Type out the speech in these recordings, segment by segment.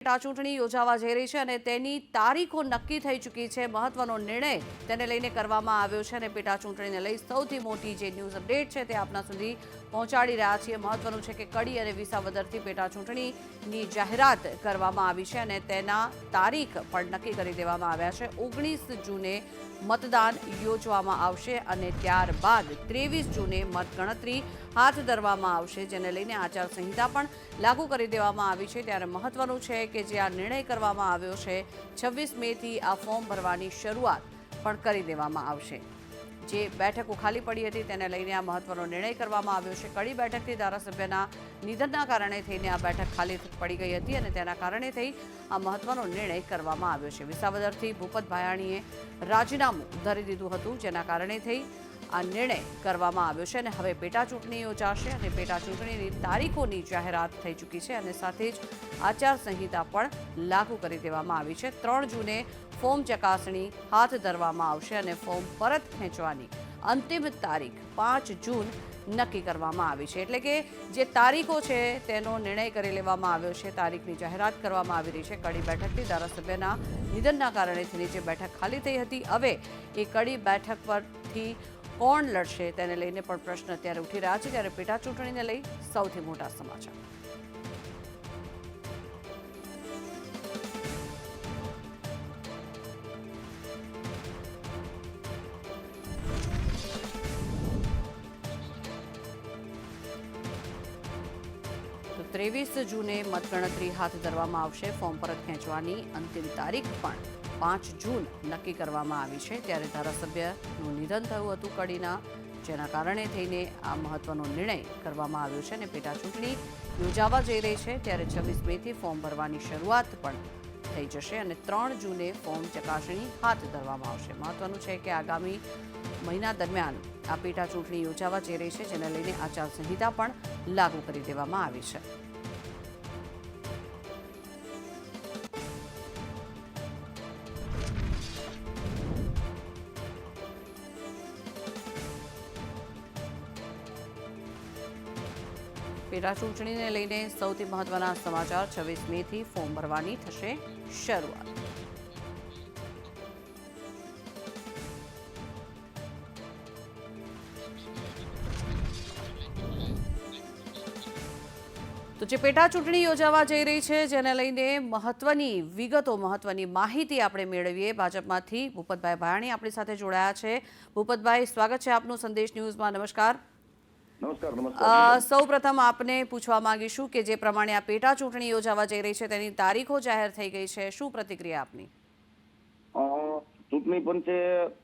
પેટા ચૂંટણી યોજાવા જઈ રહી છે અને તેની તારીખો નક્કી થઈ ચૂકી છે। મહત્વનો નિર્ણય તેને લઈને કરવામાં આવ્યો છે અને પેટા ચૂંટણીને લઈ સૌથી મોટી જે ન્યૂઝ અપડેટ છે તે આપના સુધી પહોંચાડી રહ્યા છીએ। મહત્વનું છે કે કડી અને વિસાવદરથી પેટા ચૂંટણીની જાહેરાત કરવામાં આવી છે અને તેના તારીખ પણ નક્કી કરી દેવામાં આવ્યા છે। 19 જૂને મતદાન યોજવામાં આવશે અને ત્યારબાદ 23 જૂને મતગણતરી હાથ ધરવામાં આવશે, જેને લઈને આચારસંહિતા પણ લાગુ કરી દેવામાં આવી છે। ત્યારે મહત્વનું છે કે જે આ નિર્ણય કરવામાં આવ્યો છે 26 મેથી આ ફોર્મ ભરવાની શરૂઆત પણ કરી દેવામાં આવશે। જે બેઠકો ખાલી પડી હતી તેને લઈને આ મહત્વનો નિર્ણય કરવામાં આવ્યો છે। કડી બેઠકથી ધારાસભ્યના નિધનના કારણે થઈને આ બેઠક ખાલી પડી ગઈ હતી અને તેના કારણે થઈ આ મહત્વનો નિર્ણય કરવામાં આવ્યો છે। વિસાવદરથી ભૂપત ભાયાણીએ રાજીનામું ધરી દીધું હતું, જેના કારણે થઈ આ નિર્ણય કરવામાં આવ્યો છે અને હવે પેટા ચૂંટણી યોજાશે અને પેટા ચૂંટણીની તારીખોની જાહેરાત થઈ ચૂકી છે અને સાથે જ આચારસંહિતા પણ લાગુ કરી દેવામાં આવી છે। 3 જૂને ફોર્મ ચકાસણી હાથ ધરવામાં આવશે અને ફોર્મ પરત ખેંચવાની અંતિમ તારીખ 5 જૂન નક્કી કરવામાં આવી છે। એટલે કે જે તારીખો છે તેનો નિર્ણય કરી લેવામાં આવ્યો છે। તારીખની જાહેરાત કરવામાં આવી રહી છે। કડી બેઠકથી ધારાસભ્યના નિધનના કારણે જે બેઠક ખાલી થઈ હતી, હવે એ કડી બેઠક પરથી કોણ લડશે તેને લઈને પણ પ્રશ્ન અત્યારે ઉઠી રહ્યા છે। ત્યારે પેટા ચૂંટણીને લઈ સૌથી મોટા સમાચાર। તો 23 જૂને મતગણતરી હાથ ધરવામાં આવશે। ફોર્મ પરત ખેંચવાની અંતિમ તારીખ પણ 5 જૂન નક્કી કરવામાં આવી છે। ત્યારે ધારાસભ્યનું નિધન થયું હતું કડીના, જેના કારણે થઈને આ મહત્વનો નિર્ણય કરવામાં આવ્યો છે અને પેટા ચૂંટણી યોજાવા જઈ રહી છે। ત્યારે 26 મેથી ફોર્મ ભરવાની શરૂઆત પણ થઈ જશે અને 3 જૂને ફોર્મ ચકાસણી હાથ ધરવામાં આવશે। મહત્વનું છે કે આગામી મહિના દરમિયાન આ પેટા ચૂંટણી યોજાવા જઈ રહી છે, જેને લઈને આચારસંહિતા પણ લાગુ કરી દેવામાં આવી છે। પેટા ચૂંટણીને લઈને સૌથી મહત્વના સમાચાર। 26 મેથી ફોર્મ ભરવાની થશે શરૂઆત। તો જે પેટા ચૂંટણી યોજાવા જઈ રહી છે જેને લઈને મહત્વની વિગતો, મહત્વની માહિતી આપણે મેળવીએ। ભાજપમાંથી ભૂપતભાઈ ભાયાણી આપણી સાથે જોડાયા છે। ભૂપતભાઈ, સ્વાગત છે આપનું સંદેશ ન્યૂઝમાં। નમસ્કાર। નમસ્કાર। સૌ પ્રથમ આપને પૂછવા માંગીશું કે જે પ્રમાણે આ પેટા ચૂંટણી યોજાવા જઈ રહી છે તેની તારીખો જાહેર થઈ ગઈ છે, શું પ્રતિક્રિયા આપની? ચૂંટણી પંચે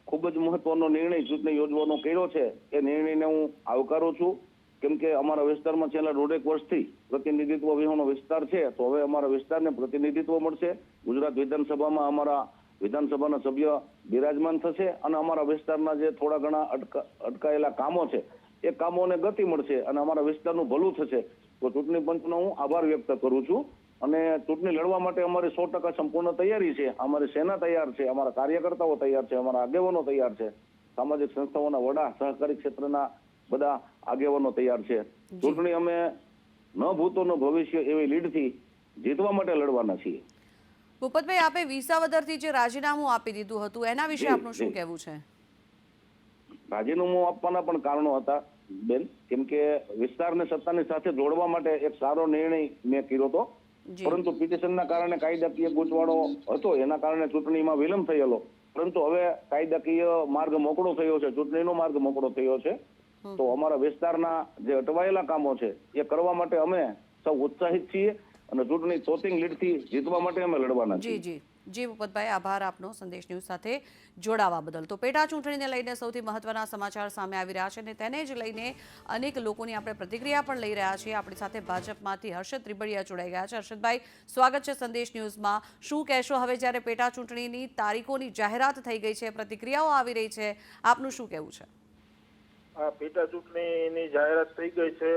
ખૂબ જ મહત્વનો નિર્ણય ચૂંટણી યોજવાનો કર્યો છે। એ નિર્ણયને હું આવકારું છું, કેમ કે અમારા વિસ્તારમાં છેલ્લા 1.5 વર્ષથી પ્રતિનિધિત્વ વિહોણો વિસ્તાર છે, તો હવે અમારા વિસ્તારને પ્રતિનિધિત્વ મળશે। ગુજરાત વિધાનસભામાં અમારા વિધાનસભાના સભ્ય બિરાજમાન થશે અને અમારા વિસ્તારના જે થોડા ઘણા અટકાયેલા કામો છે એ કામોને ગતિ મળશે અને અમારા વિસ્તારનું ભલું થશે। તો ચૂંટણી પંચનો હું આભાર વ્યક્ત કરું છું અને ચૂંટણી લડવા માટે અમારી 100% સંપૂર્ણ તૈયારી છે। અમારી સેના તૈયાર છે, અમારા કાર્યકર્તાઓ તૈયાર છે, અમારા આગેવાનો તૈયાર છે, સામાજિક સંસ્થાઓના વડા, સહકારી ક્ષેત્રના બધા આગેવાનો તૈયાર છે। ચૂંટણી અમે ન ભૂતો ન ભવિષ્ય એવી લીડથી જીતવા માટે લડવાના છીએ। ભૂપતભાઈ, આપે વિસાવદરથી જે રાજીનામું આપી દીધું હતું એના વિશે આપનું શું કહેવું છે? રાજીનામું આપવાના પણ કારણો હતા બેન, કેમ કે વિસ્તારને સત્તાની સાથે જોડવા માટે એક સારો નિર્ણય મેં કર્યો હતો, પરંતુ પિટિશનના કારણે કાયદાકીય ગૂંચવાડો હતો, એના કારણે ચૂંટણીમાં વિલંબ થયેલો। પરંતુ હવે કાયદાકીય માર્ગ મોકળો થયો છે, ચૂંટણીનો માર્ગ મોકળો થયો છે। તો અમારા વિસ્તારના જે અટવાયેલા કામો છે એ કરવા માટે અમે સૌ ઉત્સાહિત છીએ અને ચૂંટણી તોતિંગ લીડથી જીતવા માટે અમે લડવાના છીએ। જી ભૂપતભાઈ, આભાર આપનો સંદેશ ન્યૂઝ સાથે જોડાવા બદલ। તો પેટા ચૂંટણીને લઈને સૌથી મહત્વના સમાચાર સામે આવી રહ્યા છે અને તેને જ લઈને અનેક લોકોની આપણે પ્રતિક્રિયા પણ લઈ રહ્યા છીએ। આપણી સાથે ભાજપમાંથી હર્ષદ ત્રિબડિયા જોડાઈ ગયા છે। હર્ષદભાઈ, સ્વાગત છે સંદેશ ન્યૂઝમાં। શું કહેશો હવે જ્યારે પેટા ચૂંટણીની તારીખોની જાહેરાત થઈ ગઈ છે, પ્રતિક્રિયાઓ આવી રહી છે, આપનું શું કહેવું છે? આ પેટા ચૂંટણીની જાહેરાત થઈ ગઈ છે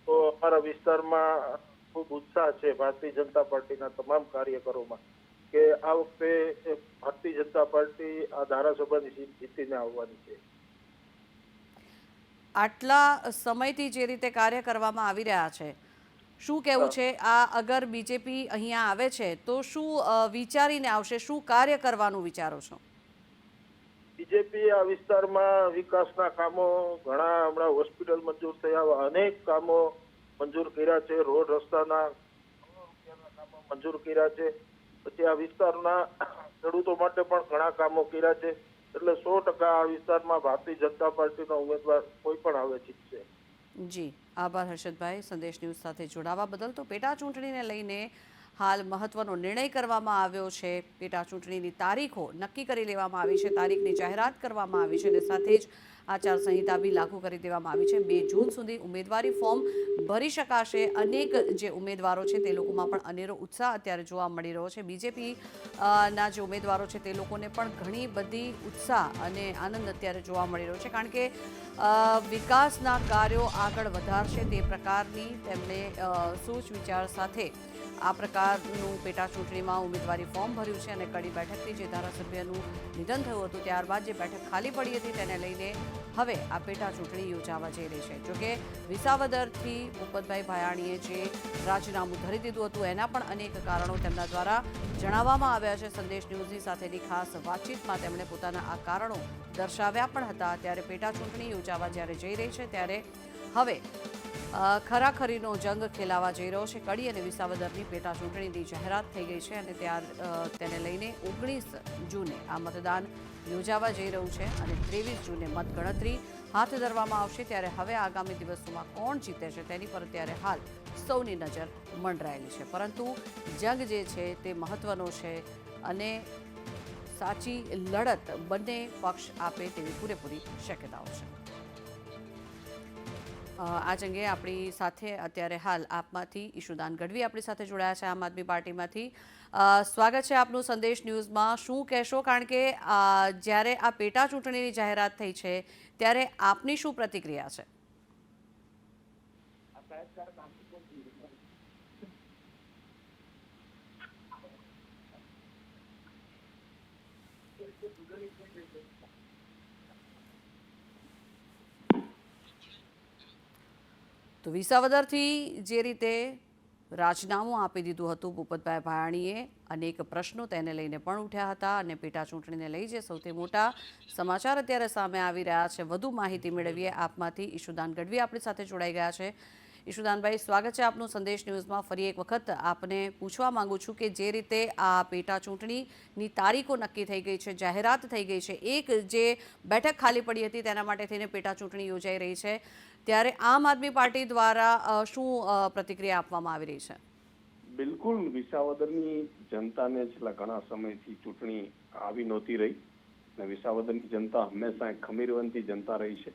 તો અમારા વિસ્તારમાં ખૂબ ઉત્સાહ છે ભારતીય જનતા પાર્ટીના તમામ કાર્યકરોમાં કે આ વખતે ભારતીય જનતા પાર્ટી આ ધારાસભાની સીટ જીતીને આવવાની છે। આટલા સમયથી જે રીતે કાર્ય કરવામાં આવી રહ્યા છે, શું કહેવું છે આ અગર બીજેપી અહીંયા આવે છે તો શું વિચારીને આવશે, શું કાર્ય કરવાનું વિચારો છો? બીજેપી આ વિસ્તારમાં વિકાસના કામો ઘણા હમણાં હોસ્પિટલ મંજૂર થયા, અનેક કામો મંજૂર કર્યા છે, રોડ રસ્તાના કામો મંજૂર કર્યા છે. પછી આ વિસ્તારના ખેડૂતો માટે પણ ઘણા કામો કર્યા છે. એટલે 100% આ વિસ્તારમાં ભારતીય જનતા પાર્ટીનો ઉમેદવાર કોઈ પણ આવે જીતશે. જી આભાર હર્ષદભાઈ સંદેશ ન્યૂઝ સાથે જોડાવા બદલ. તો પેટા ચૂંટણીને લઈને હાલ મહત્વનો નિર્ણય કરવામાં આવ્યો છે. પેટા ચૂંટણીની તારીખો નક્કી કરી લેવામાં આવી છે, તારીખની જાહેરાત કરવામાં આવી છે અને સાથે જ આચારસંહિતા બી લાગુ કરી દેવામાં આવી છે. 2 જૂન સુધી ઉમેદવારી ફોર્મ ભરી શકાશે. અનેક જે ઉમેદવારો છે તે લોકોમાં પણ અનેરો ઉત્સાહ અત્યારે જોવા મળી રહ્યો છે. બીજેપી ના જે ઉમેદવારો છે તે લોકોને પણ ઘણી બધી ઉત્સાહ અને આનંદ અત્યારે જોવા મળી રહ્યો છે, કારણ કે વિકાસના કાર્યો આગળ વધારશે તે પ્રકારની તેમણે સોચ વિચાર સાથે આ પ્રકારનું પેટા ચૂંટણીમાં ઉમેદવારી ફોર્મ ભર્યું છે. અને કડી બેઠકથી જે ધારાસભ્યનું નિધન થયું હતું ત્યારબાદ જે બેઠક ખાલી પડી હતી તેને લઈને હવે આ પેટા ચૂંટણી યોજાવા જઈ રહી છે. જોકે વિસાવદરથી ભૂપતભાઈ ભાયાણીએ જે રાજીનામું ધરી દીધું હતું એના પણ અનેક કારણો તેમના દ્વારા જણાવવામાં આવ્યા છે. સંદેશ ન્યૂઝની સાથેની ખાસ વાતચીતમાં તેમણે પોતાના આ કારણો દર્શાવ્યા પણ હતા. ત્યારે પેટા ચૂંટણી યોજાવા જ્યારે જઈ રહી છે ત્યારે હવે ખરાખરીનો જંગ ખેલાવા જઈ રહ્યો છે. કડી અને વિસાવદરની પેટા ચૂંટણીની જાહેરાત થઈ ગઈ છે અને તેને લઈને 19 જૂને આ મતદાન યોજાવા જઈ રહ્યું છે અને 23 જૂને મતગણતરી હાથ ધરવામાં આવશે. ત્યારે હવે આગામી દિવસોમાં કોણ જીતે છે તેની પર અત્યારે હાલ સૌની નજર મંડરાયેલી છે, પરંતુ જંગ જે છે તે મહત્વનો છે અને સાચી લડત બંને પક્ષ આપે તેવી પૂરેપૂરી શક્યતાઓ છે. આ અંગે આપણી સાથે અત્યારે હાલ આપમાંથી ઈશુદાન ગઢવી આપણી સાથે જોડાયા છે, આમ આદમી પાર્ટીમાંથી. સ્વાગત છે આપનું સંદેશ ન્યૂઝમાં. શું કહેશો, કારણ કે જ્યારે આ પેટા ચૂંટણીની જાહેરાત થઈ છે ત્યારે આપની શું પ્રતિક્રિયા છે? તો વિસાવદરથી જે રીતે રાજીનામું આપી દીધું હતું ભૂપતભાઈ ભાયાણીએ, અનેક પ્રશ્નો તેને લઈને પણ ઉઠ્યા હતા અને પેટા ચૂંટણીને લઈ જે સૌથી મોટા સમાચાર અત્યારે સામે આવી રહ્યા છે. વધુ માહિતી મેળવીએ આપમાંથી. ઈશુદાન ગઢવી આપણી સાથે જોડાઈ ગયા છે. ઈશુદાનભાઈ, સ્વાગત છે આપનું સંદેશ ન્યૂઝમાં. ફરી એક વખત આપને પૂછવા માંગુ છું કે જે રીતે આ પેટા ચૂંટણીની તારીખો નક્કી થઈ ગઈ છે, જાહેરાત થઈ ગઈ છે, એક જે બેઠક ખાલી પડી હતી તેના માટે થઈને પેટા ચૂંટણી યોજાઈ રહી છે, ત્યારે આમ આદમી પાર્ટી દ્વારા શું પ્રતિક્રિયા આપવામાં આવી રહી છે? બિલકુલ, વિસાવદરની જનતાને છેલ્લા ઘણા સમયથી ચૂંટણી આવી નહોતી રહી અને વિસાવદરની જનતા હંમેશા એક ખમીરવંતી જનતા રહી છે.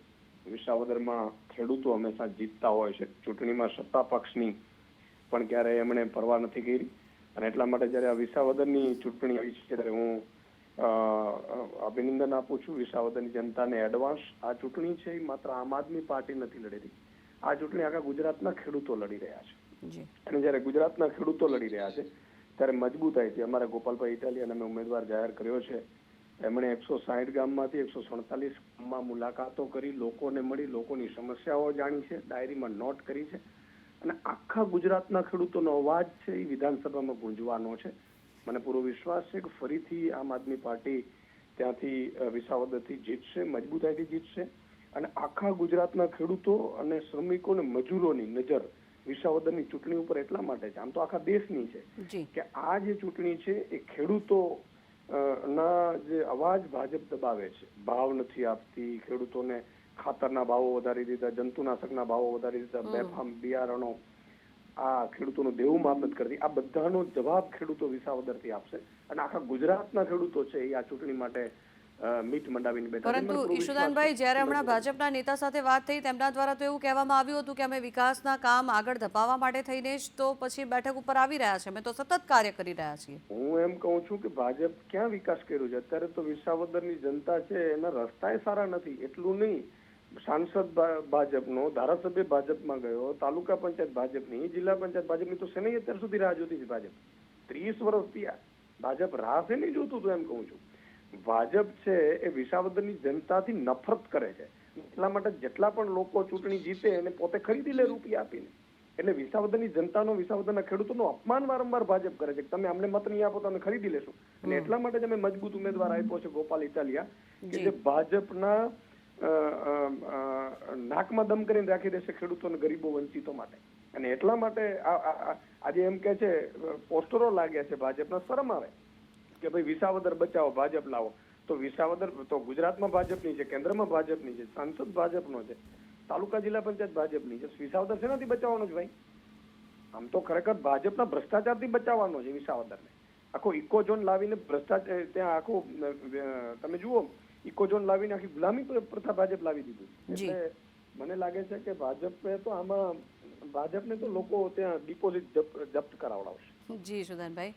વિસાવદરમાં ખેડૂતો હંમેશા જીતતા હોય છે. ચૂંટણીમાં સત્તા પક્ષની પણ ક્યારેય એમણે પરવા નથી કરી અને એટલા માટે જ્યારે આ વિસાવદરની ચૂંટણી આવી છે ત્યારે હું અભિનંદન આપું છું વિસાવદરની જનતાને એડવાન્સ. આ ચૂંટણી છે એ માત્ર આમ આદમી પાર્ટી નથી લડી રહી, આ ચૂંટણી આખા ગુજરાતના ખેડૂતો લડી રહ્યા છે. અને જ્યારે ગુજરાતના ખેડૂતો લડી રહ્યા છે ત્યારે મજબૂતાઈથી અમારા ગોપાલભાઈ ઇટાલિયન અમે ઉમેદવાર જાહેર કર્યો છે. એમણે 160 ગામમાંથી 147 ગામમાં મુલાકાતો કરી, લોકોને મળી, લોકોની સમસ્યાઓ જાણી છે, ડાયરીમાં નોટ કરી છે અને આખા ગુજરાતના ખેડૂતોનો અવાજ છે એ વિધાનસભામાં ગુંજવાનો છે. મને પૂરો વિશ્વાસ છે કે ફરીથી આમ આદમી પાર્ટી ત્યાંથી વિસાવદરથી જીતશે, મજબૂતાઈથી જીતશે અને આખા ગુજરાતના ખેડૂતો અને શ્રમિકો અને મજૂરોની નજર વિસાવદરની ચૂંટણી ઉપર એટલા માટે છે, આમ તો આખા દેશની છે, કે આ જે ચૂંટણી છે એ ખેડૂતો ના જે અવાજ ભાજપ દબાવે છે, ભાવ નથી આપતી, ખેડૂતોને ખાતરના ભાવો વધારી દીધા, જંતુનાશકના ભાવો વધારી દીધા, બેફામ બિયારણો, આ ખેડૂતોનું દેવું માફ નથી કરતી, આ બધાનો જવાબ ખેડૂતો વિસાવદરથી આપશે અને આખા ગુજરાતના ખેડૂતો છે એ આ ચૂંટણી માટે મીટ મંડાવીને બેઠા. પરંતુ ઈશુદાનભાઈ, જ્યારે હમણાં ભાજપના નેતા સાથે વાત થઈ તેમના દ્વારા તો એવું કહેવામાં આવ્યું હતું કે અમે વિકાસના કામ આગળ ધપાવવા માટે થઈને જ તો પછી બેઠક ઉપર આવી રહ્યા છે, અમે તો સતત કાર્ય કરી રહ્યા છીએ. હું એમ કહું છું કે ભાજપ ક્યાં વિકાસ કર્યો છે? અત્યારે તો વિસાવદરની જનતા છે એના રસ્તાય સારા નથી. એટલું નહીં, સાંસદ ભાજપનો, ધારાસભ્ય ભાજપમાં ગયો, તાલુકા પંચાયત ભાજપની, જિલ્લા પંચાયત ભાજપની, તો શેની અત્યાર સુધી રાહ જોતી હતી ભાજપ? 30 વર્ષ થયા ભાજપ રાહ શેની જોતું હતું? એમ કહું છું ભાજપ છે એ વિસાવદરની જનતાથી નફરત કરે છે. એટલા માટે જેટલા પણ લોકો ચૂંટણી જીતે એને પોતે ખરીદી લે રૂપિયા આપીને. એટલે વિસાવદરની જનતાનો, વિસાવદરના ખેડૂતોનો અપમાન વારંવાર ભાજપ કરે છે કે તમે અમને મત નહીં આપો તો અમે ખરીદી લેશું. અને એટલા માટે જ અમે મજબૂત ઉમેદવાર આપ્યો છે ગોપાલ ઇટાલિયા, કે જે ભાજપના નાકમાં દમ કરીને રાખી દેશે ખેડૂતો અને ગરીબો વંચિતો માટે. અને એટલા માટે આજે એમ કે છે પોસ્ટરો લાગ્યા છે ભાજપના, શરમ આવે કે ભાઈ વિસાવદર બચાવો, ભાજપ લાવો. તો વિસાવદર તો ગુજરાતમાં ભાજપની છે, કેન્દ્રમાં ભાજપની છે, સાંસદ ભાજપનો છે, તાલુકા જિલ્લા પંચાયત ભાજપની છે. વિસાવદર શેનાથી બચાવવાનો છે ભાઈ? આમ તો ખરેખર ભાજપના ભ્રષ્ટાચારથી બચાવવાનો છે વિસાવદરને. આખો ઇકો ઝોન લાવીને ભ્રષ્ટાચાર ત્યાં આખું તમે જુઓ, ઇકો ઝોન લાવીને આખી ગુલામી પ્રથા ભાજપ લાવી દીધું. એટલે મને લાગે છે કે ભાજપે તો આમાં ભાજપને તો લોકો ત્યાં ડિપોઝિટ જપ્ત કરાવડાવશે. જી સુદાનભાઈ,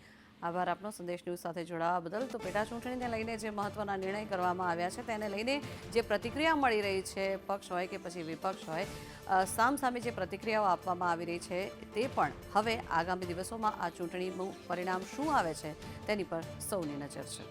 આભાર આપનો સંદેશ ન્યૂઝ સાથે જોડાવા બદલ. તો પેટા ચૂંટણીને લઈને જે મહત્વના નિર્ણય કરવામાં આવ્યા છે તેને લઈને જે પ્રતિક્રિયા મળી રહી છે, પક્ષ હોય કે પછી વિપક્ષ હોય, સામસામે જે પ્રતિક્રિયાઓ આપવામાં આવી રહી છે તે પણ હવે આગામી દિવસોમાં આ ચૂંટણીનું પરિણામ શું આવે છે તેની પર સૌની નજર છે.